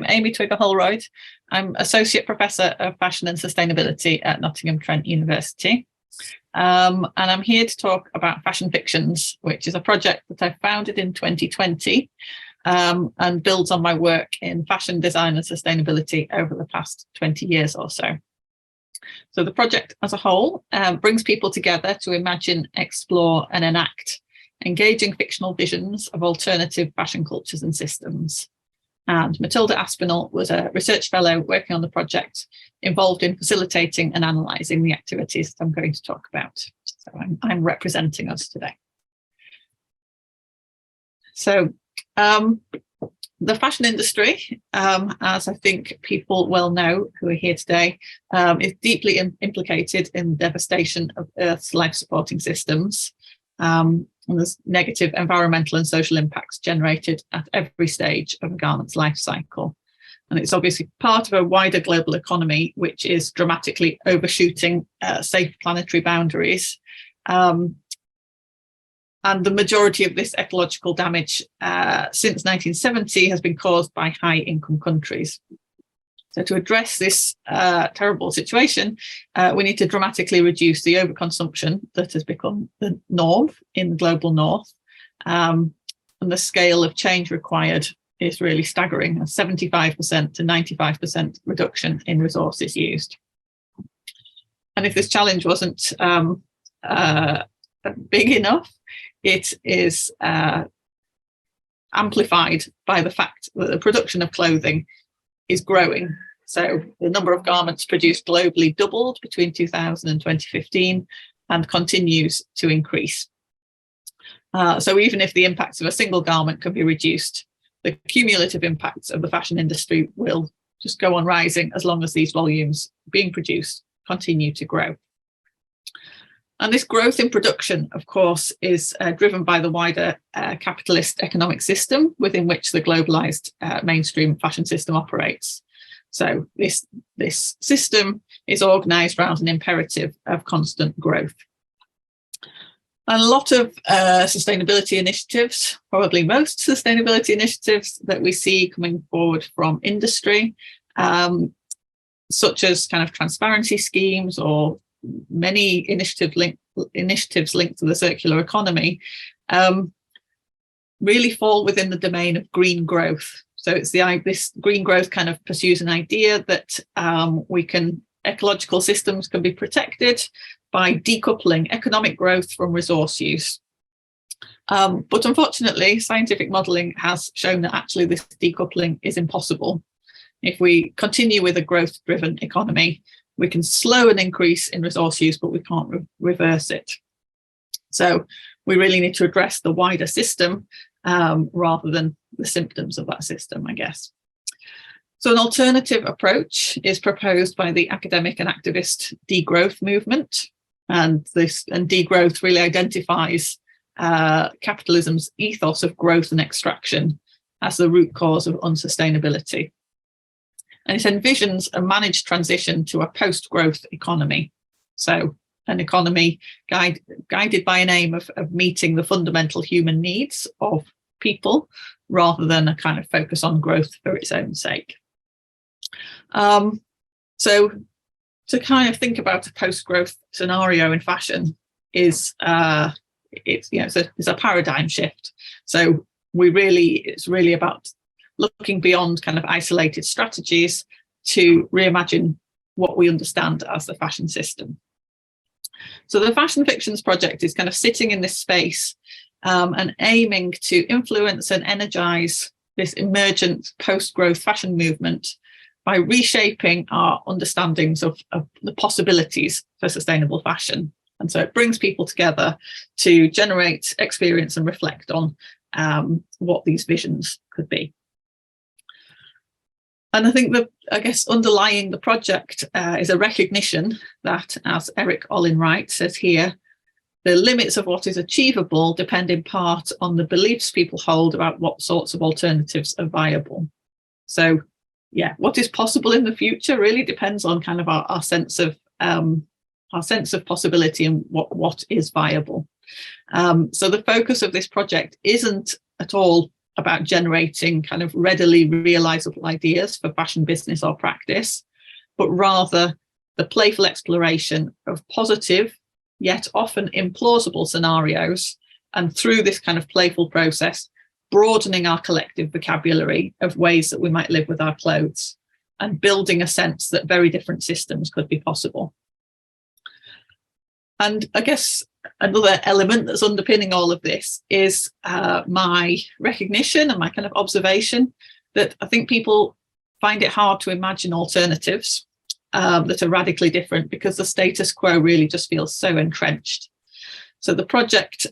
Amy Twigger Holroyd. I'm Associate Professor of Fashion and Sustainability at Nottingham Trent University. And I'm here to talk about Fashion Fictions, which is a project that I founded in 2020 and builds on my work in fashion design and sustainability over the past 20 years or so. So the project as a whole brings people together to imagine, explore and enact engaging fictional visions of alternative fashion cultures and systems. And Matilda Aspinall was a research fellow working on the project, involved in facilitating and analysing the activities that I'm going to talk about. So I'm representing us today. So the fashion industry, as I think people well know who are here today, is deeply implicated in the devastation of Earth's life-supporting systems. And there's negative environmental and social impacts generated at every stage of a garment's life cycle. And it's obviously part of a wider global economy, which is dramatically overshooting safe planetary boundaries. And the majority of this ecological damage since 1970 has been caused by high-income countries. So to address this terrible situation, we need to dramatically reduce the overconsumption that has become the norm in the global north. And the scale of change required is really staggering, a 75% to 95% reduction in resources used. And if this challenge wasn't big enough, it is amplified by the fact that the production of clothing is growing. So the number of garments produced globally doubled between 2000 and 2015 and continues to increase. So even if the impacts of a single garment can be reduced, the cumulative impacts of the fashion industry will just go on rising as long as these volumes being produced continue to grow. And this growth in production, of course, is driven by the wider capitalist economic system within which the globalized mainstream fashion system operates. So this system is organized around an imperative of constant growth. And a lot of sustainability initiatives, probably most sustainability initiatives that we see coming forward from industry, such as kind of transparency schemes or many initiatives linked to the circular economy, really fall within the domain of green growth. So it's this green growth kind of pursues an idea that ecological systems can be protected by decoupling economic growth from resource use. But unfortunately, scientific modelling has shown that actually this decoupling is impossible. If we continue with a growth-driven economy, we can slow an increase in resource use, but we can't reverse it. So we really need to address the wider system rather than the symptoms of that system, I guess. So an alternative approach is proposed by the academic and activist degrowth movement. And degrowth really identifies capitalism's ethos of growth and extraction as the root cause of unsustainability. And it envisions a managed transition to a post-growth economy. So an economy guided by an aim of meeting the fundamental human needs of people rather than a kind of focus on growth for its own sake. So to kind of think about a post-growth scenario in fashion is it's a paradigm shift. So it's really about looking beyond kind of isolated strategies to reimagine what we understand as the fashion system. So the Fashion Fictions project is kind of sitting in this space and aiming to influence and energise this emergent post-growth fashion movement by reshaping our understandings of the possibilities for sustainable fashion. And so it brings people together to generate, experience and reflect on what these visions could be. And I think underlying the project is a recognition that, as Eric Olin Wright says here, the limits of what is achievable depend in part on the beliefs people hold about what sorts of alternatives are viable. So, yeah, what is possible in the future really depends on kind of our sense of possibility and what is viable. So the focus of this project isn't at all about generating kind of readily realizable ideas for fashion business or practice, but rather the playful exploration of positive yet often implausible scenarios, and through this kind of playful process, broadening our collective vocabulary of ways that we might live with our clothes, and building a sense that very different systems could be possible. And I guess another element that's underpinning all of this is my recognition and my kind of observation that I think people find it hard to imagine alternatives that are radically different, because the status quo really just feels so entrenched. So the project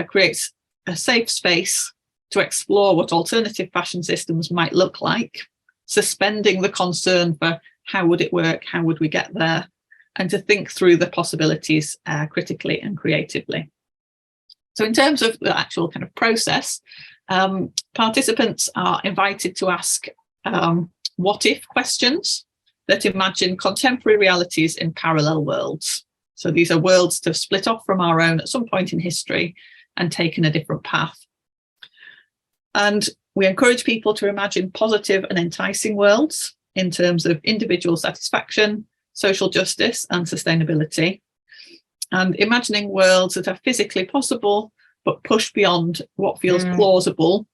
creates a safe space to explore what alternative fashion systems might look like, suspending the concern for how would it work, how would we get there, and to think through the possibilities critically and creatively. So in terms of the actual kind of process, participants are invited to ask what if questions that imagine contemporary realities in parallel worlds. So these are worlds to split off from our own at some point in history and taken a different path. And we encourage people to imagine positive and enticing worlds in terms of individual satisfaction, social justice and sustainability, and imagining worlds that are physically possible but push beyond what feels plausible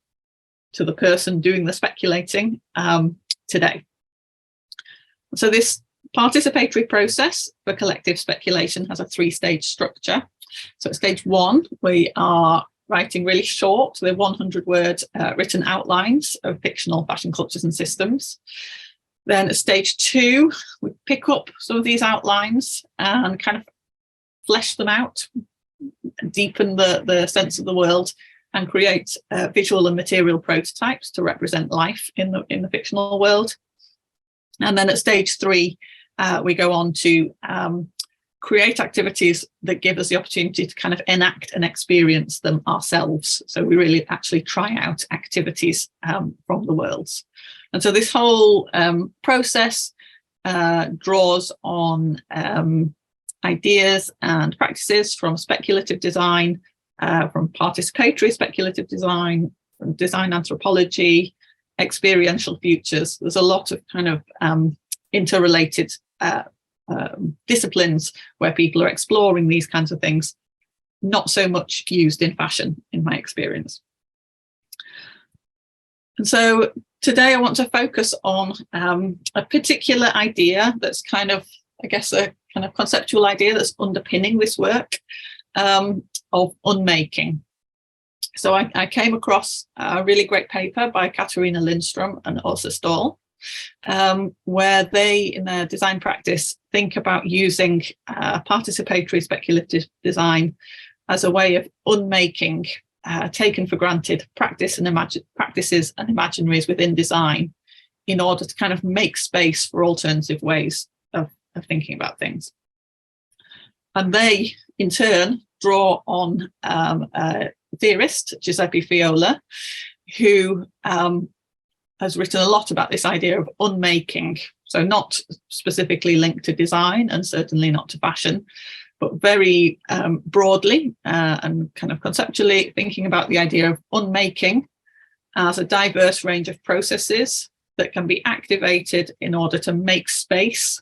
to the person doing the speculating today. So this participatory process for collective speculation has a three-stage structure. So at stage one, we are writing really short, they're 100-word written outlines of fictional fashion cultures and systems. Then at stage two, we pick up some of these outlines and kind of flesh them out, deepen the sense of the world, and create visual and material prototypes to represent life in the fictional world. And then at stage three, we go on to create activities that give us the opportunity to kind of enact and experience them ourselves. So we really actually try out activities from the worlds. And so this whole process draws on ideas and practices from speculative design, from participatory speculative design, from design anthropology, experiential futures. There's a lot of kind of interrelated disciplines where people are exploring these kinds of things, not so much used in fashion, in my experience. And so today I want to focus on a particular idea that's kind of, I guess, a kind of conceptual idea that's underpinning this work of unmaking. So I came across a really great paper by Katarina Lindström and Åsa Ståhl, where they, in their design practice, think about using participatory speculative design as a way of unmaking taken for granted practices and imaginaries within design in order to kind of make space for alternative ways of thinking about things. And they, in turn, draw on a theorist, Giuseppe Fiola, who has written a lot about this idea of unmaking. So not specifically linked to design and certainly not to fashion, but very broadly and kind of conceptually thinking about the idea of unmaking as a diverse range of processes that can be activated in order to make space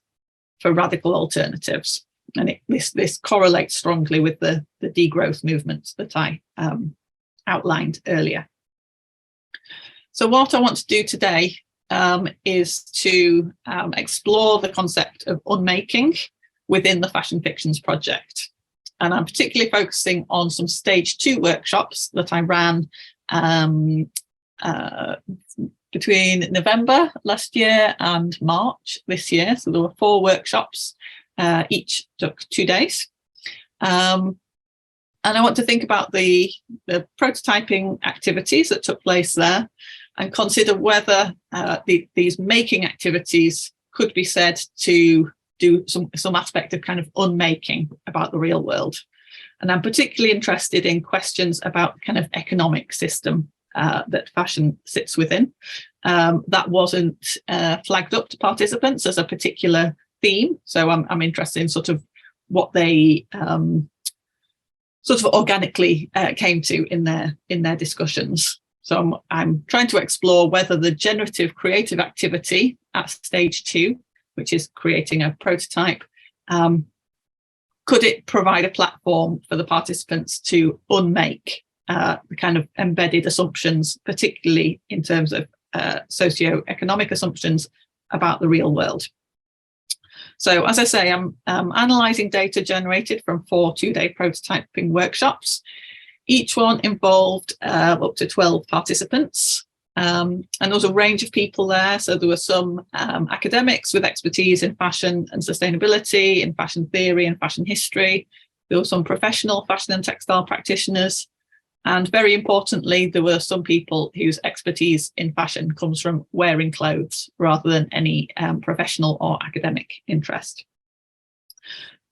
for radical alternatives. And this correlates strongly with the degrowth movement that I outlined earlier. So what I want to do today is to explore the concept of unmaking within the Fashion Fictions project. And I'm particularly focusing on some stage 2 workshops that I ran between November last year and March this year. So there were 4 workshops, each took 2 days. And I want to think about the prototyping activities that took place there and consider whether these making activities could be said to do some aspect of kind of unmaking about the real world. And I'm particularly interested in questions about kind of economic system that fashion sits within. That wasn't flagged up to participants as a particular theme. So I'm interested in sort of what they sort of organically came to in their discussions. So I'm trying to explore whether the generative creative activity at stage 2, which is creating a prototype, could it provide a platform for the participants to unmake the kind of embedded assumptions, particularly in terms of socioeconomic assumptions about the real world. So as I say, I'm analysing data generated from 4 two-day prototyping workshops. Each one involved up to 12 participants, and there was a range of people there. So there were some academics with expertise in fashion and sustainability, in fashion theory and fashion history. There were some professional fashion and textile practitioners. And very importantly, there were some people whose expertise in fashion comes from wearing clothes rather than any professional or academic interest.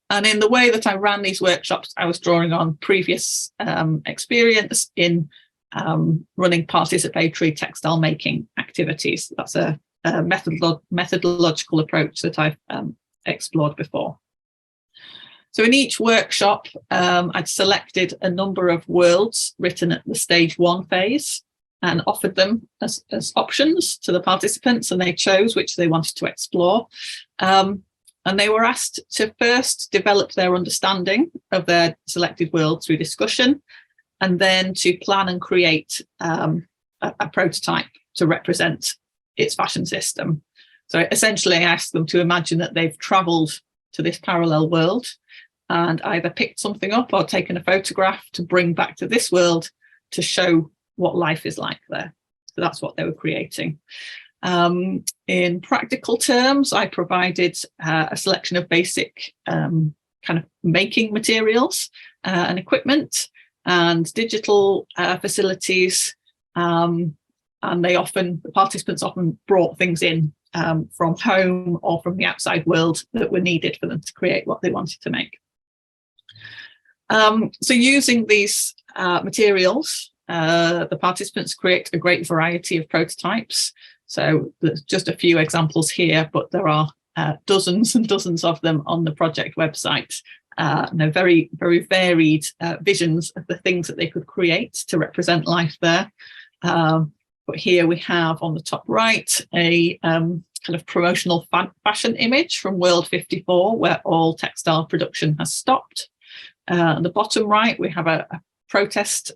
And in the way that I ran these workshops, I was drawing on previous experience in running participatory textile making activities. That's a methodological approach that I've explored before. So in each workshop, I'd selected a number of worlds written at the stage 1 phase and offered them as options to the participants, and they chose which they wanted to explore. And they were asked to first develop their understanding of their selected world through discussion, and then to plan and create a prototype to represent its fashion system. So essentially I asked them to imagine that they've travelled to this parallel world and either picked something up or taken a photograph to bring back to this world to show what life is like there. So that's what they were creating. In practical terms, I provided a selection of basic kind of making materials and equipment and digital facilities. And the participants often brought things in from home or from the outside world that were needed for them to create what they wanted to make. So using these materials, the participants create a great variety of prototypes. So there's just a few examples here, but there are dozens and dozens of them on the project website. Very, very varied visions of the things that they could create to represent life there. But here we have on the top right a kind of promotional fashion image from World 54, where all textile production has stopped. On the bottom right, we have a protest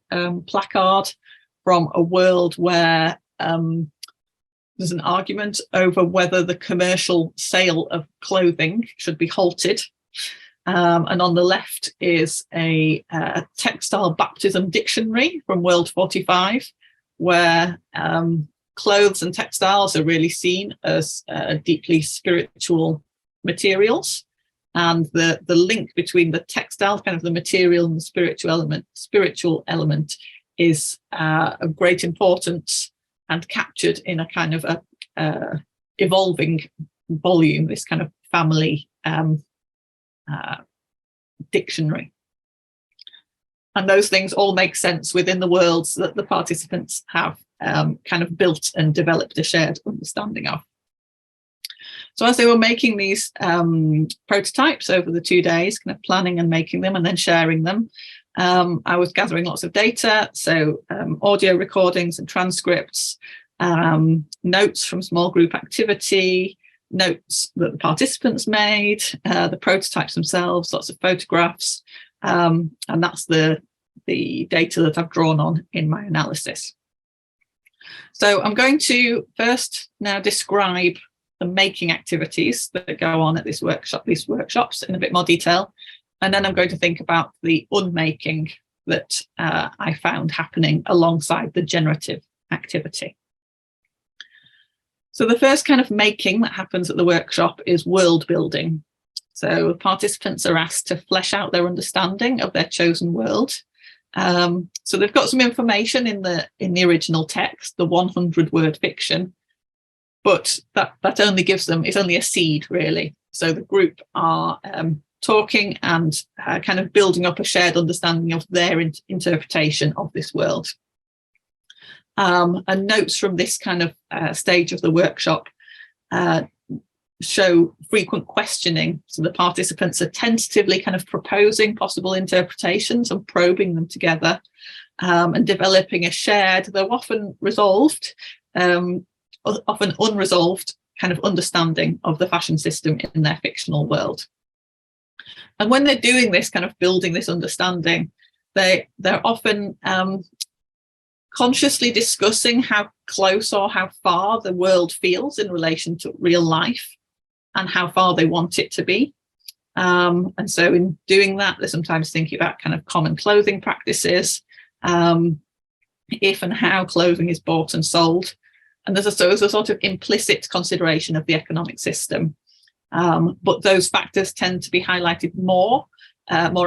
placard from a world where there's an argument over whether the commercial sale of clothing should be halted. And on the left is a textile baptism dictionary from World 45, where clothes and textiles are really seen as deeply spiritual materials. And the link between the textile, kind of the material, and the spiritual element is of great importance and captured in a kind of a evolving volume, this kind of family dictionary. And those things all make sense within the worlds that the participants have kind of built and developed a shared understanding of. So as they were making these prototypes over the 2 days, kind of planning and making them and then sharing them, I was gathering lots of data, so audio recordings and transcripts, notes from small group activity, notes that the participants made, the prototypes themselves, lots of photographs, and that's the data that I've drawn on in my analysis. So I'm going to first now describe the making activities that go on at these workshops in a bit more detail. And then I'm going to think about the unmaking that I found happening alongside the generative activity. So the first kind of making that happens at the workshop is world building. So participants are asked to flesh out their understanding of their chosen world. So they've got some information in the original text, the 100-word fiction, but that only gives them, it's only a seed really. So the group are talking and kind of building up a shared understanding of their interpretation of this world. And notes from this kind of stage of the workshop show frequent questioning. So the participants are tentatively kind of proposing possible interpretations and probing them together. and developing a shared, though often resolved, often unresolved kind of understanding of the fashion system in their fictional world. And when they're doing this, kind of building this understanding, they're often consciously discussing how close or how far the world feels in relation to real life and how far they want it to be. And so in doing that, they're sometimes thinking about kind of common clothing practices, if and how clothing is bought and sold. And there's a sort of implicit consideration of the economic system. But those factors tend to be highlighted more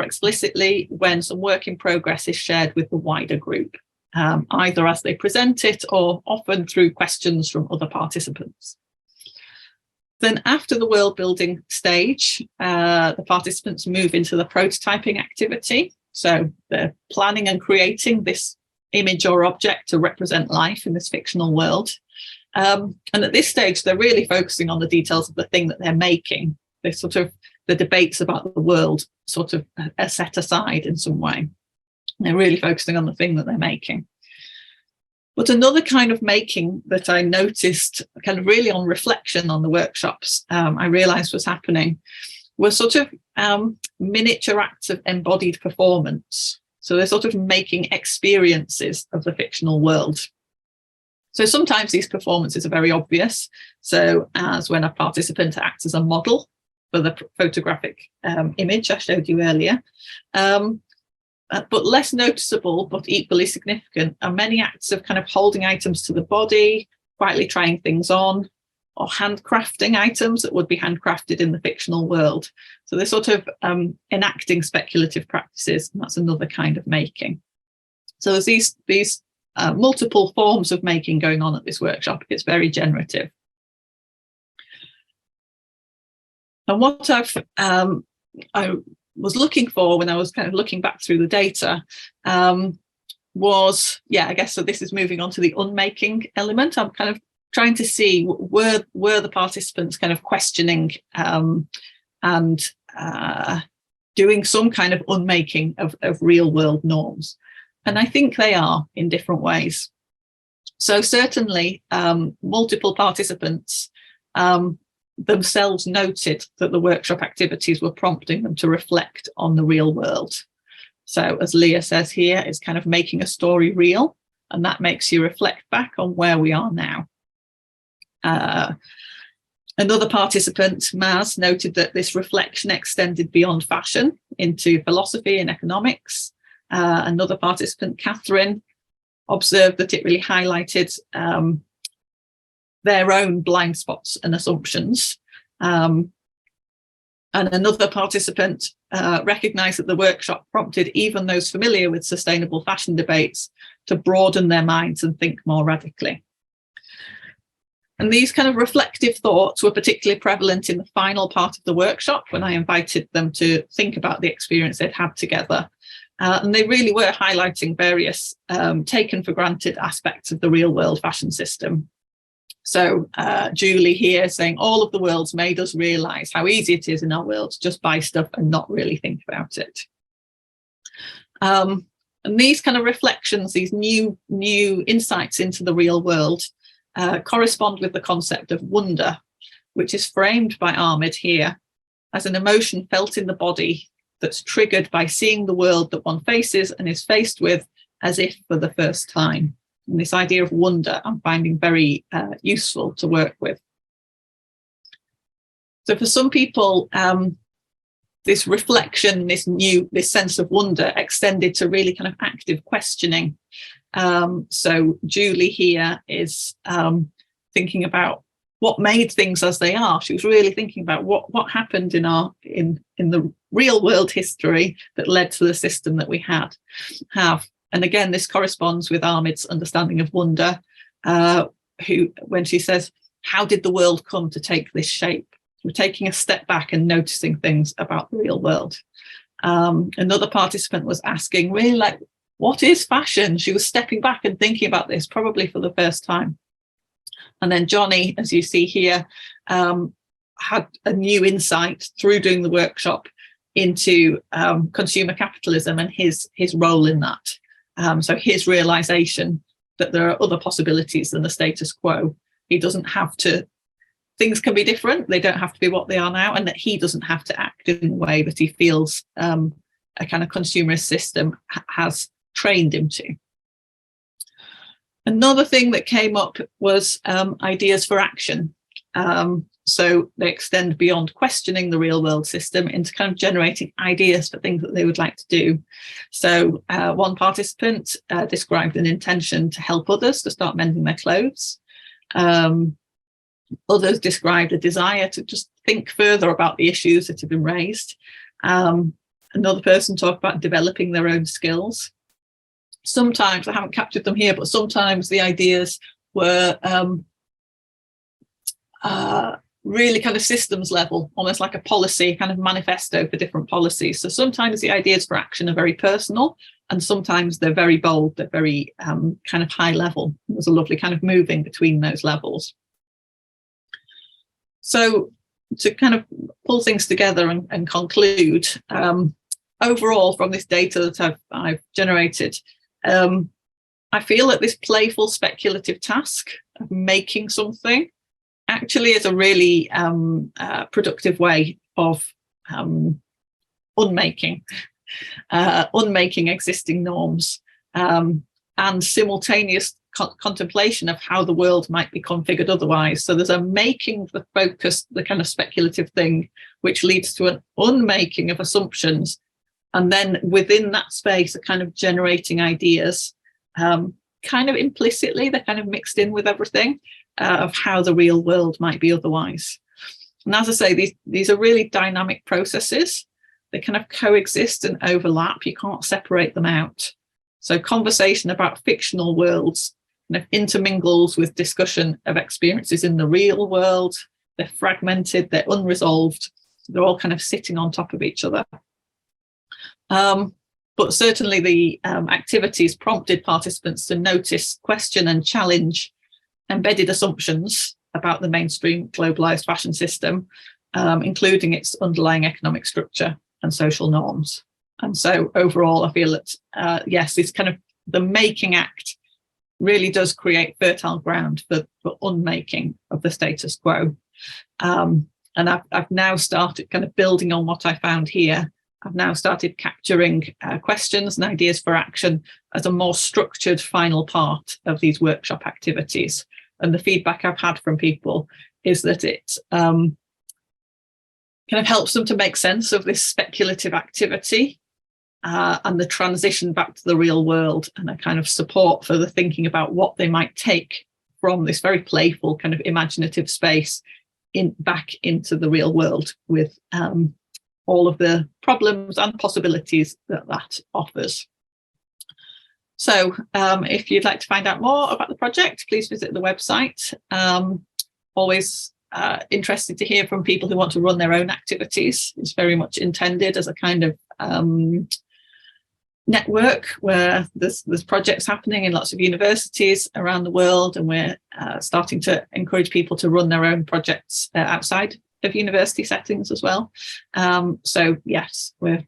explicitly when some work in progress is shared with the wider group, either as they present it or often through questions from other participants. Then after the world building stage, the participants move into the prototyping activity. So they're planning and creating this image or object to represent life in this fictional world. And at this stage, they're really focusing on the details of the thing that they're making. They sort of, the debates about the world sort of are set aside in some way. They're really focusing on the thing that they're making. But another kind of making that I noticed kind of really on reflection on the workshops, I realized was happening, was sort of miniature acts of embodied performance. So they're sort of making experiences of the fictional world. So sometimes these performances are very obvious. So as when a participant acts as a model for the photographic image I showed you earlier. But less noticeable, but equally significant, are many acts of kind of holding items to the body, quietly trying things on, or handcrafting items that would be handcrafted in the fictional world. So they're sort of enacting speculative practices, and that's another kind of making. So there's these multiple forms of making going on at this workshop. It's very generative. And what I was looking for when I was kind of looking back through the data was, I guess, so this is moving on to the unmaking element. I'm kind of trying to see, were the participants kind of questioning and doing some kind of unmaking of real world norms? And I think they are in different ways. So certainly multiple participants themselves noted that the workshop activities were prompting them to reflect on the real world. So as Leah says here, it's kind of making a story real, and that makes you reflect back on where we are now. Another participant, Maz, noted that this reflection extended beyond fashion into philosophy and economics. Another participant, Catherine, observed that it really highlighted their own blind spots and assumptions. And another participant recognised that the workshop prompted even those familiar with sustainable fashion debates to broaden their minds and think more radically. And these kind of reflective thoughts were particularly prevalent in the final part of the workshop when I invited them to think about the experience they'd had together. And they really were highlighting various taken for granted aspects of the real world fashion system. So Julie here saying all of the world's made us realise how easy it is in our world to just buy stuff and not really think about it. And these kind of reflections, these new insights into the real world correspond with the concept of wonder, which is framed by Ahmed here as an emotion felt in the body that's triggered by seeing the world that one faces and is faced with as if for the first time. And this idea of wonder I'm finding very useful to work with. So for some people, this reflection, this sense of wonder extended to really kind of active questioning. So Julie here is thinking about what made things as they are. She was really thinking about what happened in the real world history that led to the system that we have. And again, this corresponds with Ahmed's understanding of wonder, when she says, how did the world come to take this shape? We're taking a step back and noticing things about the real world. Another participant was asking, really, like, what is fashion? She was stepping back and thinking about this, probably for the first time. And then Johnny, as you see here, had a new insight through doing the workshop into consumer capitalism and his role in that. So his realization that there are other possibilities than the status quo. He doesn't have to, things can be different, they don't have to be what they are now, and that he doesn't have to act in the way that he feels a kind of consumerist system has trained him to. Another thing that came up was ideas for action. So they extend beyond questioning the real world system into kind of generating ideas for things that they would like to do. So one participant described an intention to help others to start mending their clothes. Others described a desire to just think further about the issues that have been raised. Another person talked about developing their own skills. Sometimes, I haven't captured them here, but sometimes the ideas were really kind of systems level, almost like a policy kind of manifesto for different policies. So sometimes the ideas for action are very personal, and sometimes they're very bold, they're very kind of high level. There's a lovely kind of moving between those levels. So to kind of pull things together and conclude, overall from this data that I've generated, I feel that this playful speculative task of making something actually is a really productive way of unmaking existing norms, and simultaneous contemplation of how the world might be configured otherwise. So there's a making the focus, the kind of speculative thing, which leads to an unmaking of assumptions, and then within that space, a kind of generating ideas, kind of implicitly, they're kind of mixed in with everything, of how the real world might be otherwise. And as I say, these are really dynamic processes. They kind of coexist and overlap. You can't separate them out. So conversation about fictional worlds kind of intermingles with discussion of experiences in the real world. They're fragmented, they're unresolved. They're all kind of sitting on top of each other. But certainly the activities prompted participants to notice, question and challenge embedded assumptions about the mainstream globalized fashion system, including its underlying economic structure and social norms. And so overall, I feel that, yes, this kind of the making act really does create fertile ground for unmaking of the status quo. And I've now started kind of building on what I found here. I've now started capturing questions and ideas for action as a more structured final part of these workshop activities. And the feedback I've had from people is that it kind of helps them to make sense of this speculative activity and the transition back to the real world, and a kind of support for the thinking about what they might take from this very playful kind of imaginative space back into the real world with all of the problems and possibilities that offers. So if you'd like to find out more about the project, please visit the website. Always interested to hear from people who want to run their own activities. It's very much intended as a kind of network where there's projects happening in lots of universities around the world, and we're starting to encourage people to run their own projects outside of university settings as well. So yes, we're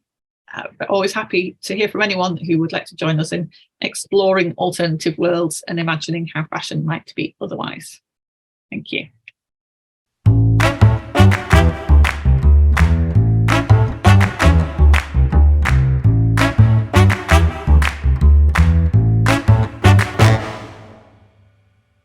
always happy to hear from anyone who would like to join us in exploring alternative worlds and imagining how fashion might be otherwise. Thank you.